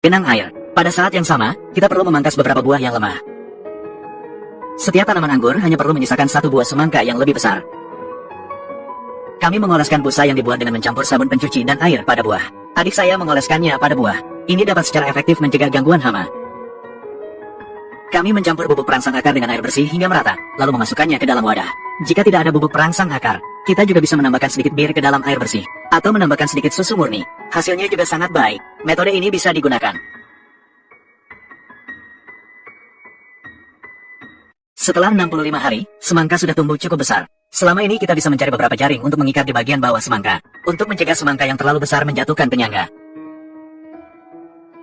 genang air. Pada saat yang sama, kita perlu memangkas beberapa buah yang lemah. Setiap tanaman anggur hanya perlu menyisakan satu buah semangka yang lebih besar. Kami mengoleskan busa yang dibuat dengan mencampur sabun pencuci dan air pada buah. Adik saya mengoleskannya pada buah. Ini dapat secara efektif mencegah gangguan hama. Kami mencampur bubuk perangsang akar dengan air bersih hingga merata, lalu memasukkannya ke dalam wadah. Jika tidak ada bubuk perangsang akar, kita juga bisa menambahkan sedikit bir ke dalam air bersih, atau menambahkan sedikit susu murni. Hasilnya juga sangat baik. Metode ini bisa digunakan. Setelah 65 hari, semangka sudah tumbuh cukup besar. Selama ini kita bisa mencari beberapa jaring untuk mengikat di bagian bawah semangka, untuk mencegah semangka yang terlalu besar menjatuhkan penyangga.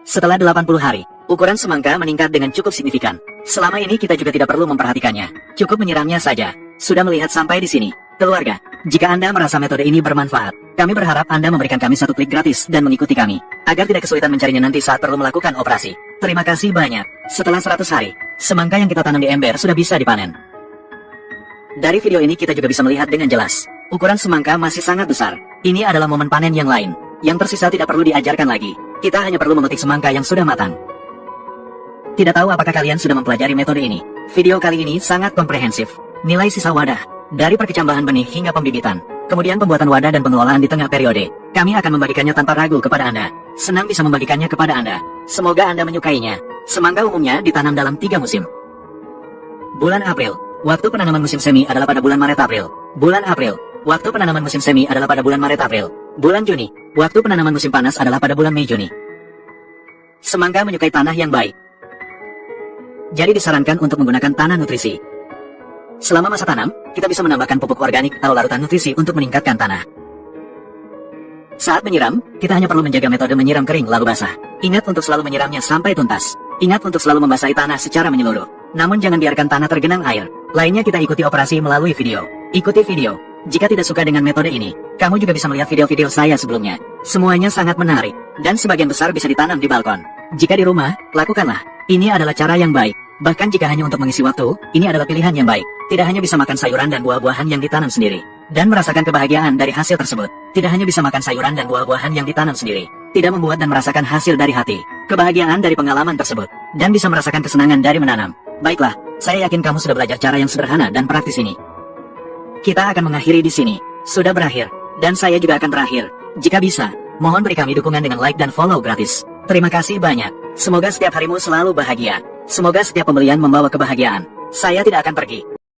Setelah 80 hari, ukuran semangka meningkat dengan cukup signifikan. Selama ini kita juga tidak perlu memperhatikannya, cukup menyiramnya saja. Sudah melihat sampai di sini, keluarga. Jika Anda merasa metode ini bermanfaat, kami berharap Anda memberikan kami satu klik gratis dan mengikuti kami, agar tidak kesulitan mencarinya nanti saat perlu melakukan operasi. Terima kasih banyak. Setelah 100 hari, semangka yang kita tanam di ember sudah bisa dipanen. Dari video ini kita juga bisa melihat dengan jelas, ukuran semangka masih sangat besar. Ini adalah momen panen yang lain. Yang tersisa tidak perlu diajarkan lagi. Kita hanya perlu memetik semangka yang sudah matang. Tidak tahu apakah kalian sudah mempelajari metode ini. Video kali ini sangat komprehensif. Nilai sisa wadah, dari perkecambahan benih hingga pembibitan, kemudian pembuatan wadah dan pengelolaan di tengah periode. Kami akan membagikannya tanpa ragu kepada Anda. Senang bisa membagikannya kepada Anda. Semoga Anda menyukainya. Semangka umumnya ditanam dalam 3 musim. Bulan April, waktu penanaman musim semi adalah pada bulan Maret-April. Bulan April, waktu penanaman musim semi adalah pada bulan Maret-April. Bulan Juni, waktu penanaman musim panas adalah pada bulan Mei-Juni. Semangka menyukai tanah yang baik. Jadi disarankan untuk menggunakan tanah nutrisi. Selama masa tanam, kita bisa menambahkan pupuk organik atau larutan nutrisi untuk meningkatkan tanah. Saat menyiram, kita hanya perlu menjaga metode menyiram kering lalu basah. Ingat untuk selalu menyiramnya sampai tuntas. Ingat untuk selalu membasahi tanah secara menyeluruh. Namun jangan biarkan tanah tergenang air. Lainnya kita ikuti operasi melalui video. Ikuti video. Jika tidak suka dengan metode ini, kamu juga bisa melihat video-video saya sebelumnya. Semuanya sangat menarik, dan sebagian besar bisa ditanam di balkon. Jika di rumah, lakukanlah. Ini adalah cara yang baik. Bahkan jika hanya untuk mengisi waktu, ini adalah pilihan yang baik. Tidak hanya bisa makan sayuran dan buah-buahan yang ditanam sendiri, dan merasakan kebahagiaan dari hasil tersebut. Tidak hanya bisa makan sayuran dan buah-buahan yang ditanam sendiri, tidak membuat dan merasakan hasil dari hati, kebahagiaan dari pengalaman tersebut, dan bisa merasakan kesenangan dari menanam. Baiklah, saya yakin kamu sudah belajar cara yang sederhana dan praktis ini. Kita akan mengakhiri di sini. Sudah berakhir, dan saya juga akan terakhir. Jika bisa, mohon beri kami dukungan dengan like dan follow gratis. Terima kasih banyak. Semoga setiap harimu selalu bahagia. Semoga setiap pembelian membawa kebahagiaan. Saya tidak akan pergi.